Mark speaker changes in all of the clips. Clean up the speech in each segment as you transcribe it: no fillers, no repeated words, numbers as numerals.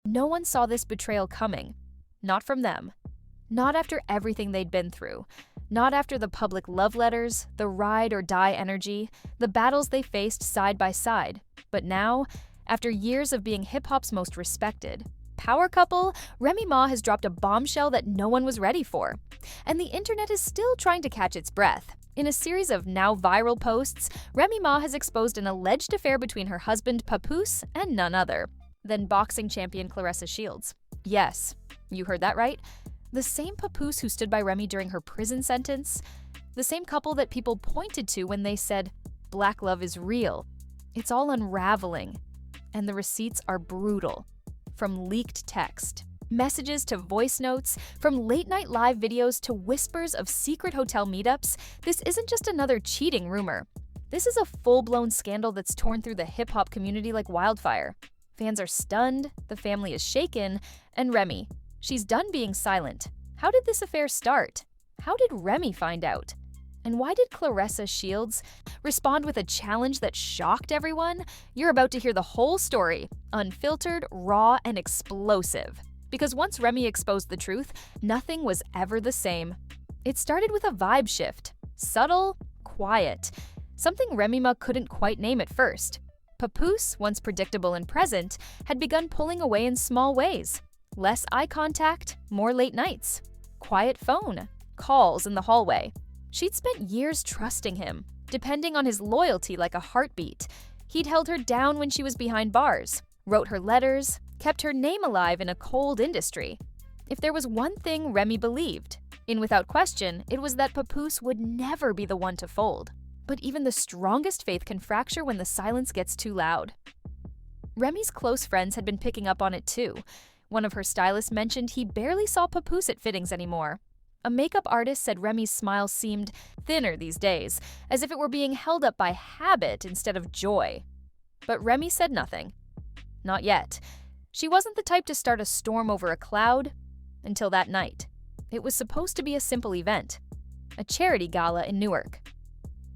Speaker 1: No one saw this betrayal coming. Not from them. Not after everything they'd been through. Not after the public love letters, the ride or die energy, the battles they faced side by side. But now, after years of being hip-hop's most respected power couple, Remy Ma has dropped a bombshell that no one was ready for. And the internet is still trying to catch its breath. In a series of now viral posts, Remy Ma has exposed an alleged affair between her husband Papoose and none other than boxing champion Claressa Shields. Yes, you heard that right. The same Papoose who stood by Remy during her prison sentence. The same couple that people pointed to when they said, "Black love is real." It's all unraveling. And the receipts are brutal. From leaked text, messages to voice notes, from late-night live videos to whispers of secret hotel meetups, this isn't just another cheating rumor. This is a full-blown scandal that's torn through the hip-hop community like wildfire. Fans are stunned, the family is shaken, and Remy, she's done being silent. How did this affair start? How did Remy find out? And why did Claressa Shields respond with a challenge that shocked everyone? You're about to hear the whole story, unfiltered, raw, and explosive. Because once Remy exposed the truth, nothing was ever the same. It started with a vibe shift. Subtle, quiet. Something Remy Ma couldn't quite name at first. Papoose, once predictable and present, had begun pulling away in small ways. Less eye contact, more late nights. Quiet phone, calls in the hallway. She'd spent years trusting him, depending on his loyalty like a heartbeat. He'd held her down when she was behind bars, wrote her letters, kept her name alive in a cold industry. If there was one thing Remy believed, in without question, it was that Papoose would never be the one to fold. But even the strongest faith can fracture when the silence gets too loud. Remy's close friends had been picking up on it too. One of her stylists mentioned he barely saw Papoose at fittings anymore. A makeup artist said Remy's smile seemed thinner these days, as if it were being held up by habit instead of joy. But Remy said nothing. Not yet. She wasn't the type to start a storm over a cloud until that night. It was supposed to be a simple event, a charity gala in Newark.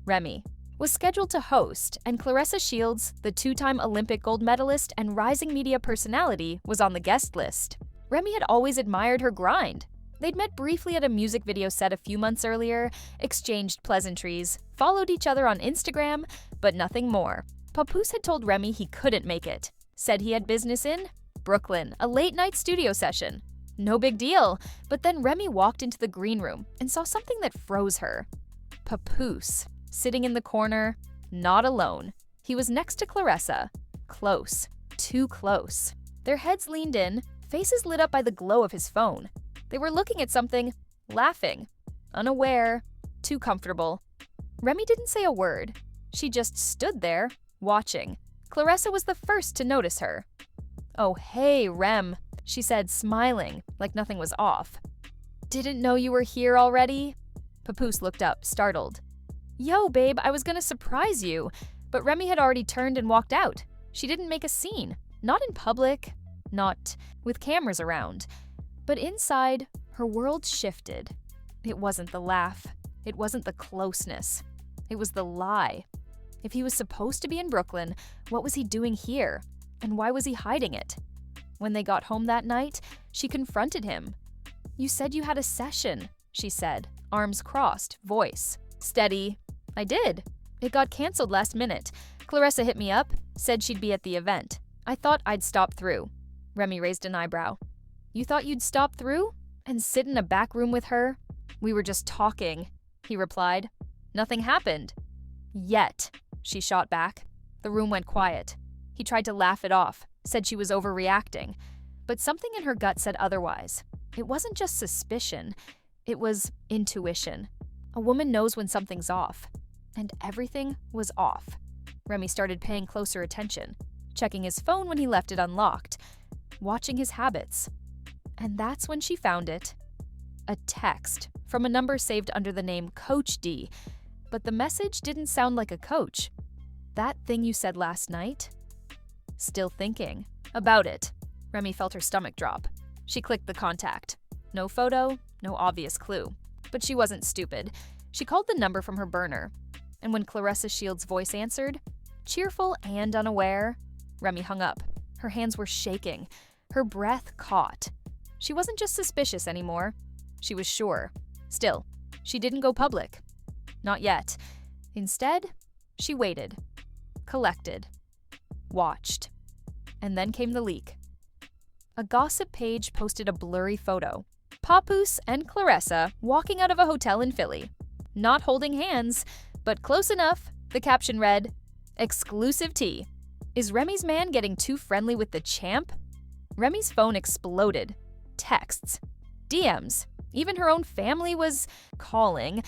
Speaker 1: Remy was scheduled to host, and Claressa Shields, the two-time Olympic gold medalist and rising media personality, was on the guest list. Remy had always admired her grind. They'd met briefly at a music video set a few months earlier, exchanged pleasantries, followed each other on Instagram, but nothing more. Papoose had told Remy he couldn't make it. Said he had business in Brooklyn, a late-night studio session. No big deal, but then Remy walked into the green room and saw something that froze her. Papoose, sitting in the corner, not alone. He was next to Claressa. Close. Too close. Their heads leaned in, faces lit up by the glow of his phone. They were looking at something, laughing, unaware, too comfortable. Remy didn't say a word. She just stood there, watching. Claressa was the first to notice her. "Oh, hey, Rem," she said, smiling, like nothing was off. "Didn't know you were here already?" Papoose looked up, startled. "Yo, babe, I was gonna surprise you." But Remy had already turned and walked out. She didn't make a scene. Not in public. Not with cameras around. But inside, her world shifted. It wasn't the laugh. It wasn't the closeness. It was the lie. If he was supposed to be in Brooklyn, what was he doing here? And why was he hiding it? When they got home that night, she confronted him. "You said you had a session," she said, arms crossed, voice steady. "I did. It got canceled last minute. Claressa hit me up, said she'd be at the event. I thought I'd stop through." Remy raised an eyebrow. "You thought you'd stop through? And sit in a back room with her?" "We were just talking," he replied. "Nothing happened." "Yet," she shot back. The room went quiet. He tried to laugh it off, said she was overreacting. But something in her gut said otherwise. It wasn't just suspicion. It was intuition. A woman knows when something's off. And everything was off. Remy started paying closer attention, checking his phone when he left it unlocked, watching his habits. And that's when she found it. A text from a number saved under the name Coach D. But the message didn't sound like a coach. "That thing you said last night?" "Still thinking." "About it." Remy felt her stomach drop. She clicked the contact. No photo, no obvious clue. But she wasn't stupid. She called the number from her burner. And when Claressa Shields' voice answered, cheerful and unaware, Remy hung up. Her hands were shaking. Her breath caught. She wasn't just suspicious anymore. She was sure. Still, she didn't go public. Not yet. Instead, she waited, collected, watched. And then came the leak. A gossip page posted a blurry photo. Papoose and Claressa walking out of a hotel in Philly. Not holding hands, but close enough. The caption read, "Exclusive tea. Is Remy's man getting too friendly with the champ?" Remy's phone exploded. Texts, DMs, even her own family was calling,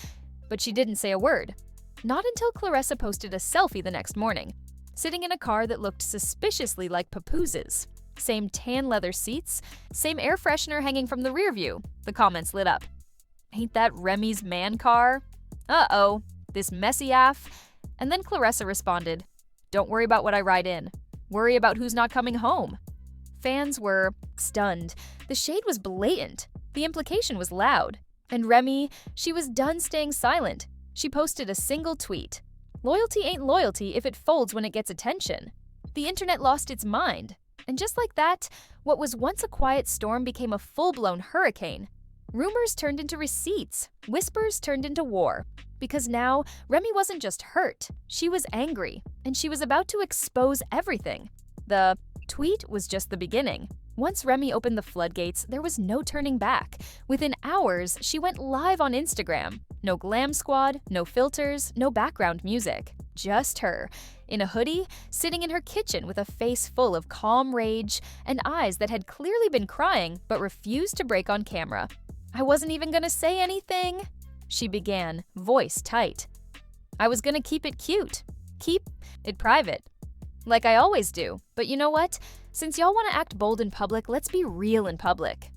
Speaker 1: but she didn't say a word. Not until Claressa posted a selfie the next morning, sitting in a car that looked suspiciously like Papoose's. Same tan leather seats, same air freshener hanging from the rear view. The comments lit up. Ain't that Remy's man car? Uh-oh, this messy af. And then Claressa responded, "Don't worry about what I write in. Worry about who's not coming home." Fans were stunned. The shade was blatant. The implication was loud. And Remy, she was done staying silent. She posted a single tweet. Loyalty ain't loyalty if it folds when it gets attention. The internet lost its mind. And just like that, what was once a quiet storm became a full-blown hurricane. Rumors turned into receipts. Whispers turned into war. Because now, Remy wasn't just hurt. She was angry. And she was about to expose everything. The tweet was just the beginning. Once Remy opened the floodgates, there was no turning back. Within hours, she went live on Instagram. No glam squad, no filters, no background music. Just her, in a hoodie, sitting in her kitchen with a face full of calm rage and eyes that had clearly been crying but refused to break on camera. "I wasn't even gonna say anything," she began, voice tight. "I was gonna keep it cute. Keep it private. Like I always do. But you know what? Since y'all want to act bold in public, let's be real in public."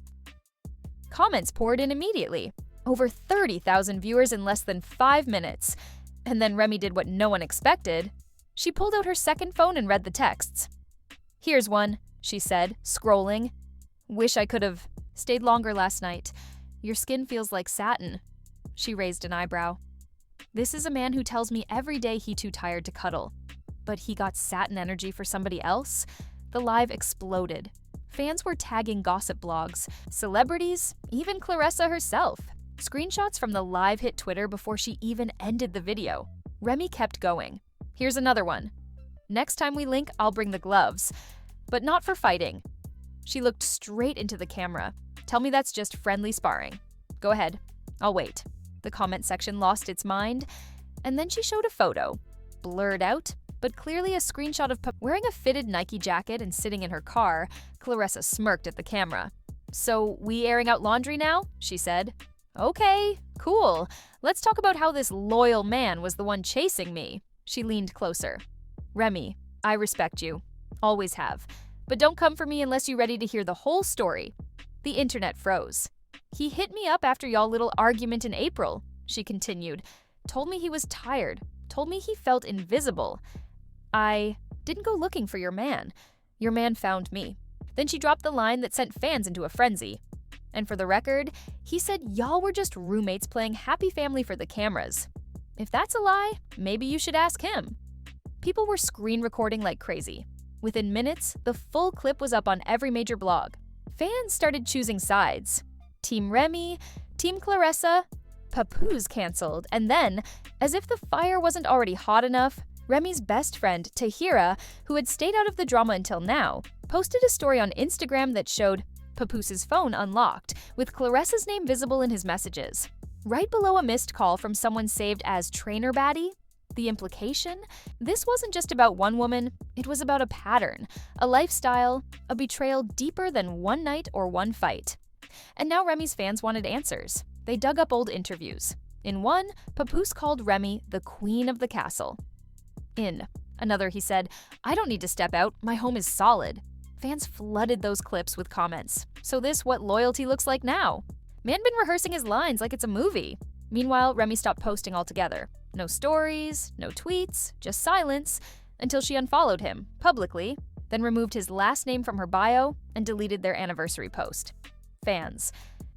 Speaker 1: Comments poured in immediately. Over 30,000 viewers in less than 5 minutes. And then Remy did what no one expected. She pulled out her second phone and read the texts. "Here's one," she said, scrolling. "Wish I could have stayed longer last night. Your skin feels like satin." She raised an eyebrow. "This is a man who tells me every day he's too tired to cuddle. But he got satin energy for somebody else?" The live exploded. Fans were tagging gossip blogs, celebrities, even Claressa herself. Screenshots from the live hit Twitter before she even ended the video. Remy kept going. "Here's another one. Next time we link, I'll bring the gloves. But not for fighting." She looked straight into the camera. "Tell me that's just friendly sparring. Go ahead. I'll wait." The comment section lost its mind. And then she showed a photo. Blurred out, but clearly a screenshot of wearing a fitted Nike jacket and sitting in her car. Claressa smirked at the camera. "So we airing out laundry now?" she said. "Okay, cool. Let's talk about how this loyal man was the one chasing me." She leaned closer. "Remy, I respect you. Always have. But don't come for me unless you're ready to hear the whole story." The internet froze. "He hit me up after y'all little argument in April," she continued. "Told me he was tired. Told me he felt invisible. I didn't go looking for your man. Your man found me." Then she dropped the line that sent fans into a frenzy. "And for the record, he said y'all were just roommates playing happy family for the cameras. If that's a lie, maybe you should ask him." People were screen recording like crazy. Within minutes, the full clip was up on every major blog. Fans started choosing sides. Team Remy, Team Claressa, Papoose canceled, and then, as if the fire wasn't already hot enough, Remy's best friend, Tahira, who had stayed out of the drama until now, posted a story on Instagram that showed Papoose's phone unlocked, with Claressa's name visible in his messages. Right below a missed call from someone saved as Trainer Baddie. The implication? This wasn't just about one woman, it was about a pattern, a lifestyle, a betrayal deeper than one night or one fight. And now Remy's fans wanted answers. They dug up old interviews. In one, Papoose called Remy the queen of the castle. In another, he said, "I don't need to step out, my home is solid." Fans flooded those clips with comments. "So this what loyalty looks like now? Man been rehearsing his lines like it's a movie." Meanwhile, Remy stopped posting altogether. No stories, no tweets, just silence, until she unfollowed him, publicly, then removed his last name from her bio and deleted their anniversary post. Fans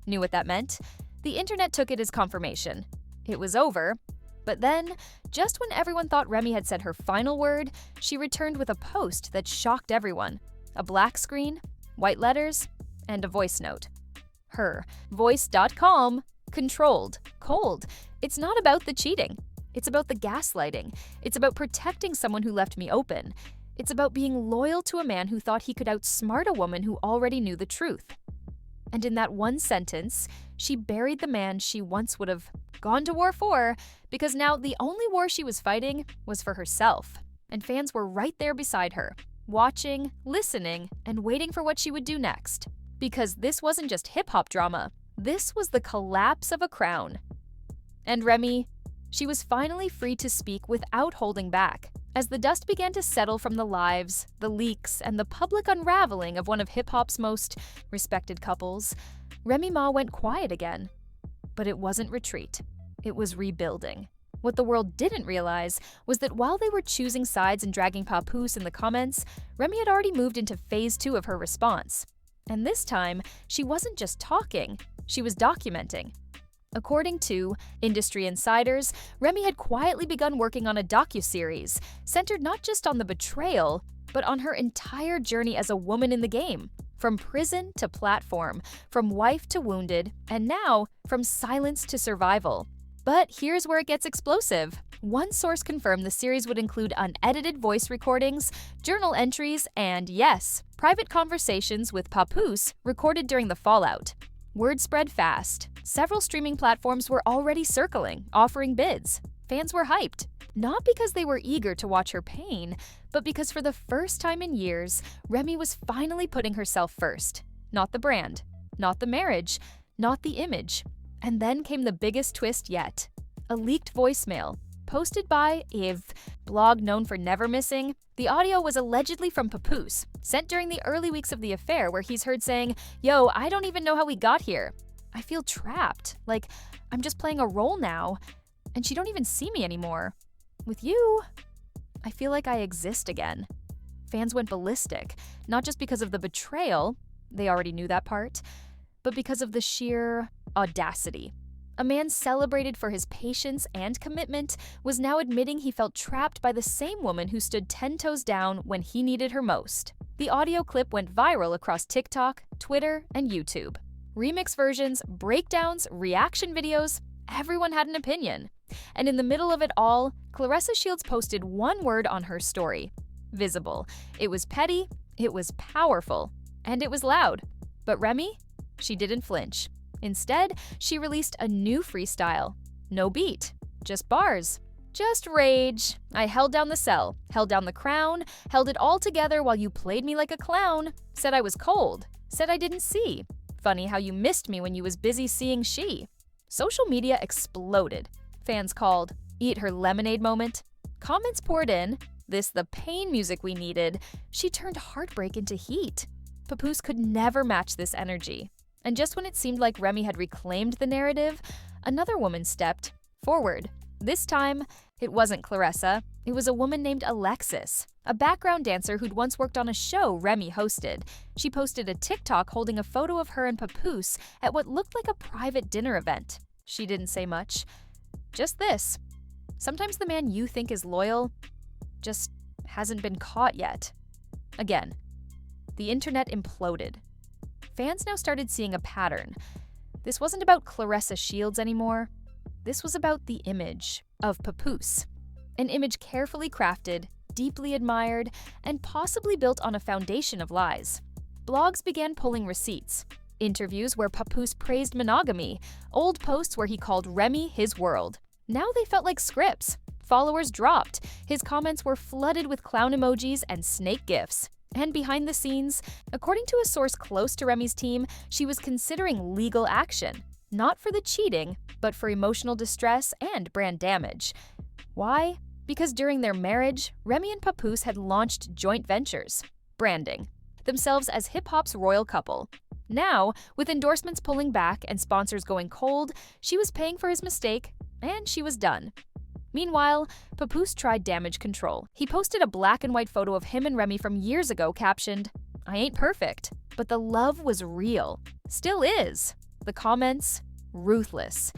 Speaker 1: knew what that meant. The internet took it as confirmation. It was over. But then, just when everyone thought Remy had said her final word, she returned with a post that shocked everyone. A black screen, white letters, and a voice note. Her, voice.com, controlled, cold. It's not about the cheating. It's about the gaslighting. It's about protecting someone who left me open. It's about being loyal to a man who thought he could outsmart a woman who already knew the truth. And in that one sentence, she buried the man she once would have gone to war for, because now the only war she was fighting was for herself. And fans were right there beside her, watching, listening, and waiting for what she would do next. Because this wasn't just hip-hop drama. This was the collapse of a crown. And Remy, she was finally free to speak without holding back. As the dust began to settle from the lives, the leaks, and the public unraveling of one of hip-hop's most respected couples, Remy Ma went quiet again. But it wasn't retreat. It was rebuilding. What the world didn't realize was that while they were choosing sides and dragging Papoose in the comments, Remy had already moved into phase 2 of her response. And this time, she wasn't just talking, she was documenting. According to industry insiders, Remy had quietly begun working on a docuseries centered not just on the betrayal, but on her entire journey as a woman in the game. From prison to platform, from wife to wounded, and now from silence to survival. But here's where it gets explosive. One source confirmed the series would include unedited voice recordings, journal entries, and yes, private conversations with Papoose recorded during the fallout. Word spread fast. Several streaming platforms were already circling, offering bids. Fans were hyped, not because they were eager to watch her pain, but because for the first time in years, Remy was finally putting herself first. Not the brand, not the marriage, not the image. And then came the biggest twist yet. A leaked voicemail, posted by Eve, blog known for never missing. The audio was allegedly from Papoose, sent during the early weeks of the affair where he's heard saying, "Yo, I don't even know how we got here. I feel trapped, like I'm just playing a role now, and she don't even see me anymore. With you, I feel like I exist again." Fans went ballistic, not just because of the betrayal, they already knew that part, but because of the sheer audacity. A man celebrated for his patience and commitment was now admitting he felt trapped by the same woman who stood 10 toes down when he needed her most. The audio clip went viral across TikTok, Twitter, and YouTube. Remix versions, breakdowns, reaction videos, everyone had an opinion. And in the middle of it all, Claressa Shields posted one word on her story: visible. It was petty, it was powerful, and it was loud. But Remy? She didn't flinch. Instead, she released a new freestyle. No beat, just bars. Just rage. I held down the cell, held down the crown, held it all together while you played me like a clown. Said I was cold, said I didn't see. Funny how you missed me when you was busy seeing she. Social media exploded. Fans called, "Eat her lemonade moment." Comments poured in, "This the pain music we needed." She turned heartbreak into heat. Papoose could never match this energy. And just when it seemed like Remy had reclaimed the narrative, another woman stepped forward. This time, it wasn't Claressa. It was a woman named Alexis, a background dancer who'd once worked on a show Remy hosted. She posted a TikTok holding a photo of her and Papoose at what looked like a private dinner event. She didn't say much. Just this: sometimes the man you think is loyal just hasn't been caught yet. Again, the internet imploded. Fans now started seeing a pattern. This wasn't about Claressa Shields anymore. This was about the image of Papoose. An image carefully crafted, deeply admired, and possibly built on a foundation of lies. Blogs began pulling receipts. Interviews where Papoose praised monogamy, old posts where he called Remy his world. Now they felt like scripts. Followers dropped. His comments were flooded with clown emojis and snake gifs. And behind the scenes, according to a source close to Remy's team, she was considering legal action. Not for the cheating, but for emotional distress and brand damage. Why? Because during their marriage, Remy and Papoose had launched joint ventures, branding themselves as hip-hop's royal couple. Now, with endorsements pulling back and sponsors going cold, she was paying for his mistake, and she was done. Meanwhile, Papoose tried damage control. He posted a black and white photo of him and Remy from years ago captioned, "I ain't perfect, but the love was real. Still is." The comments? Ruthless.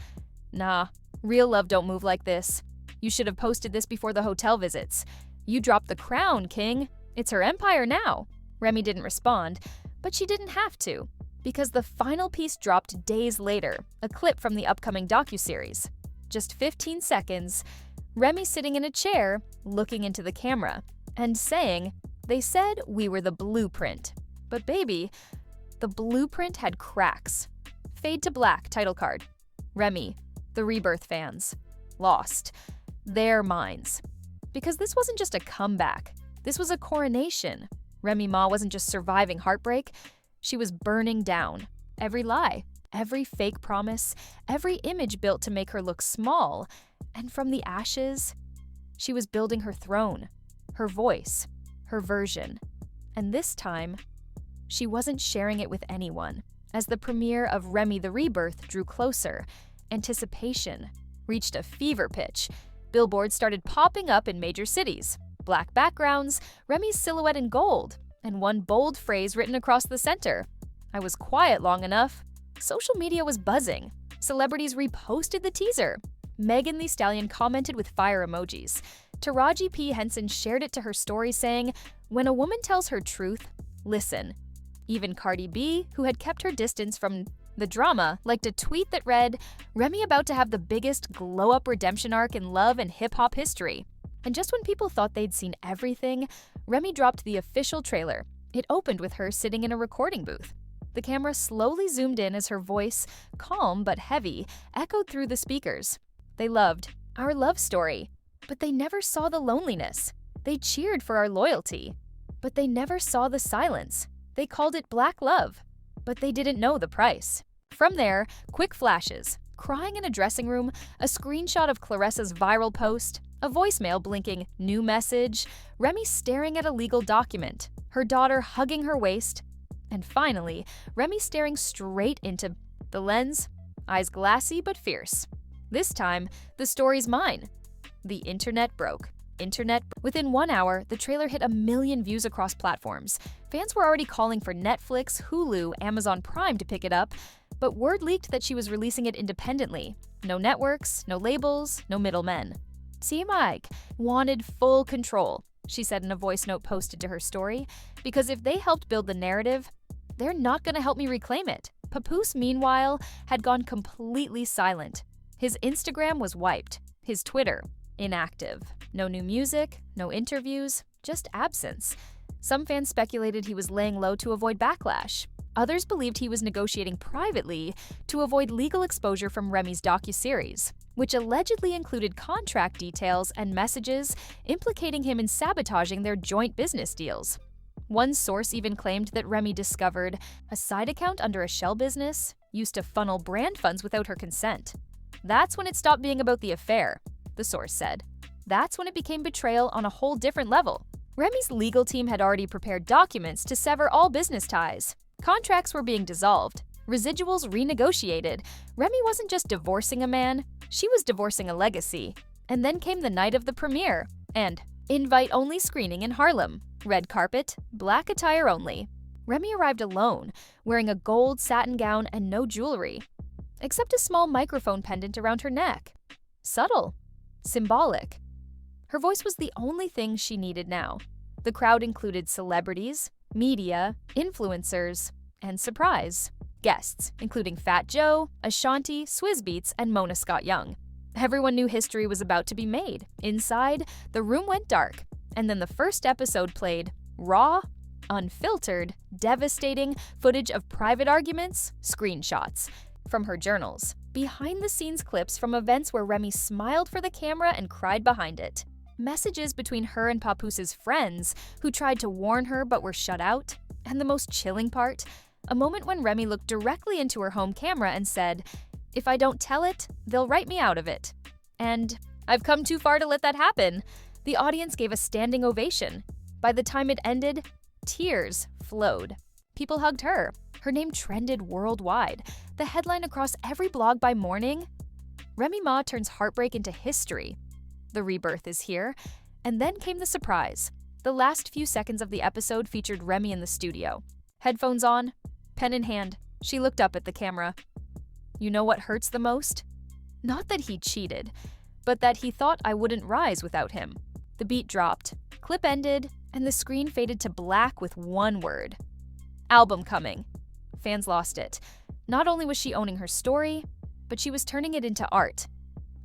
Speaker 1: "Nah, real love don't move like this. You should have posted this before the hotel visits. You dropped the crown, king. It's her empire now." Remy didn't respond, But she didn't have to, because the final piece dropped days later, a clip from the upcoming docuseries. Just 15 seconds, Remy sitting in a chair, looking into the camera, and saying, "They said we were the blueprint. But baby, the blueprint had cracks." Fade to black title card. Remy, the Rebirth fans, lost their minds. Because this wasn't just a comeback, this was a coronation. Remy Ma wasn't just surviving heartbreak, she was burning down. Every lie, every fake promise, every image built to make her look small. And from the ashes, she was building her throne, her voice, her version. And this time, she wasn't sharing it with anyone. As the premiere of Remy the Rebirth drew closer, anticipation reached a fever pitch. Billboards started popping up in major cities. Black backgrounds, Remy's silhouette in gold, and one bold phrase written across the center. "I was quiet long enough." Social media was buzzing. Celebrities reposted the teaser. Megan Thee Stallion commented with fire emojis. Taraji P. Henson shared it to her story saying, "When a woman tells her truth, listen." Even Cardi B, who had kept her distance from the drama, liked a tweet that read, "Remy about to have the biggest glow-up redemption arc in love and hip-hop history." And just when people thought they'd seen everything, Remy dropped the official trailer. It opened with her sitting in a recording booth. The camera slowly zoomed in as her voice, calm but heavy, echoed through the speakers. "They loved our love story, but they never saw the loneliness. They cheered for our loyalty, but they never saw the silence. They called it black love, but they didn't know the price." From there, quick flashes, crying in a dressing room, a screenshot of Claressa's viral post, a voicemail blinking "new message," Remy staring at a legal document, her daughter hugging her waist, and finally, Remy staring straight into the lens, eyes glassy but fierce. This time, the story's mine. The internet broke. Within 1 hour, the trailer hit 1 million views across platforms. Fans were already calling for Netflix, Hulu, Amazon Prime to pick it up, but word leaked that she was releasing it independently. No networks, no labels, no middlemen. Team Ike wanted full control, she said in a voice note posted to her story, "because if they helped build the narrative, they're not going to help me reclaim it." Papoose, meanwhile, had gone completely silent. His Instagram was wiped, his Twitter inactive. No new music, no interviews, just absence. Some fans speculated he was laying low to avoid backlash. Others believed he was negotiating privately to avoid legal exposure from Remy's docuseries, which allegedly included contract details and messages implicating him in sabotaging their joint business deals. One source even claimed that Remy discovered a side account under a shell business used to funnel brand funds without her consent. "That's when it stopped being about the affair," the source said. "That's when it became betrayal on a whole different level." Remy's legal team had already prepared documents to sever all business ties. Contracts were being dissolved, residuals renegotiated. Remy wasn't just divorcing a man, she was divorcing a legacy. And then came the night of the premiere, and invite-only screening in Harlem. Red carpet, black attire only. Remy arrived alone, wearing a gold satin gown and no jewelry, except a small microphone pendant around her neck. Subtle. Symbolic. Her voice was the only thing she needed now. The crowd included celebrities, media, influencers, and surprise guests, including Fat Joe, Ashanti, Swizz Beatz, and Mona Scott Young. Everyone knew history was about to be made. Inside, the room went dark, and then the first episode played. Raw, unfiltered, devastating footage of private arguments, screenshots from her journals, behind-the-scenes clips from events where Remy smiled for the camera and cried behind it, messages between her and Papoose's friends who tried to warn her but were shut out, and the most chilling part, a moment when Remy looked directly into her home camera and said, "If I don't tell it, they'll write me out of it." And "I've come too far to let that happen." The audience gave a standing ovation. By the time it ended, tears flowed. People hugged her. Her name trended worldwide. The headline across every blog by morning, "Remy Ma turns heartbreak into history. The rebirth is here." And then came the surprise. The last few seconds of the episode featured Remy in the studio. Headphones on, pen in hand, she looked up at the camera. "You know what hurts the most? Not that he cheated, but that he thought I wouldn't rise without him." The beat dropped, clip ended, and the screen faded to black with one word. Album coming. Fans lost it. Not only was she owning her story, but she was turning it into art.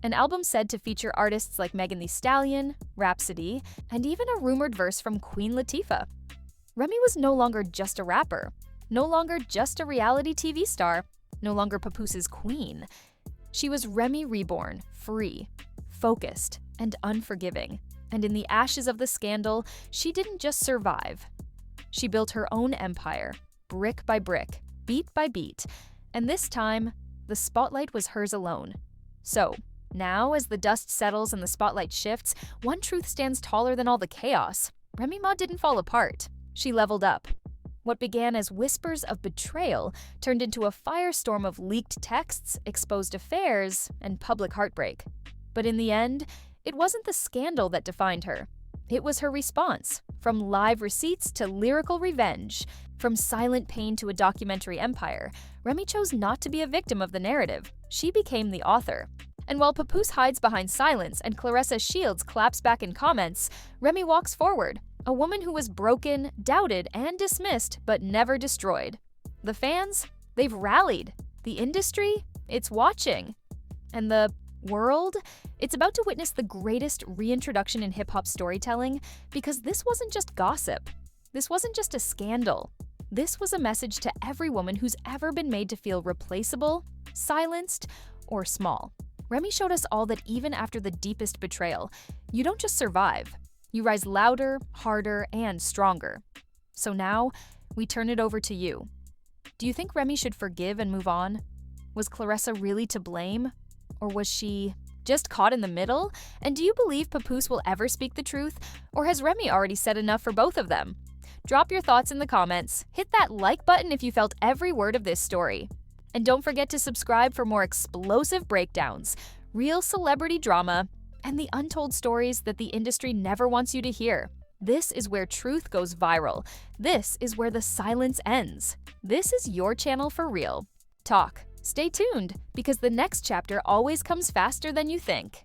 Speaker 1: An album said to feature artists like Megan Thee Stallion, Rhapsody, and even a rumored verse from Queen Latifah. Remy was no longer just a rapper, no longer just a reality TV star, no longer Papoose's queen. She was Remy reborn, free, focused, and unforgiving. And in the ashes of the scandal, she didn't just survive. She built her own empire, brick by brick, beat by beat, and this time, the spotlight was hers alone. So, now, as the dust settles and the spotlight shifts, one truth stands taller than all the chaos. Remy Ma didn't fall apart. She leveled up. What began as whispers of betrayal turned into a firestorm of leaked texts, exposed affairs, and public heartbreak. But in the end, it wasn't the scandal that defined her. It was her response. From live receipts to lyrical revenge, from silent pain to a documentary empire, Remy chose not to be a victim of the narrative. She became the author. And while Papoose hides behind silence and Claressa Shields claps back in comments, Remy walks forward, a woman who was broken, doubted, and dismissed, but never destroyed. The fans? They've rallied. The industry? It's watching. And the world? It's about to witness the greatest reintroduction in hip-hop storytelling, because this wasn't just gossip. This wasn't just a scandal. This was a message to every woman who's ever been made to feel replaceable, silenced, or small. Remy showed us all that even after the deepest betrayal, you don't just survive. You rise louder, harder, and stronger. So now, we turn it over to you. Do you think Remy should forgive and move on? Was Claressa really to blame? Or was she just caught in the middle? And do you believe Papoose will ever speak the truth? Or has Remy already said enough for both of them? Drop your thoughts in the comments. Hit that like button if you felt every word of this story. And don't forget to subscribe for more explosive breakdowns, real celebrity drama, and the untold stories that the industry never wants you to hear. This is where truth goes viral. This is where the silence ends. This is your channel for real talk. Stay tuned, because the next chapter always comes faster than you think.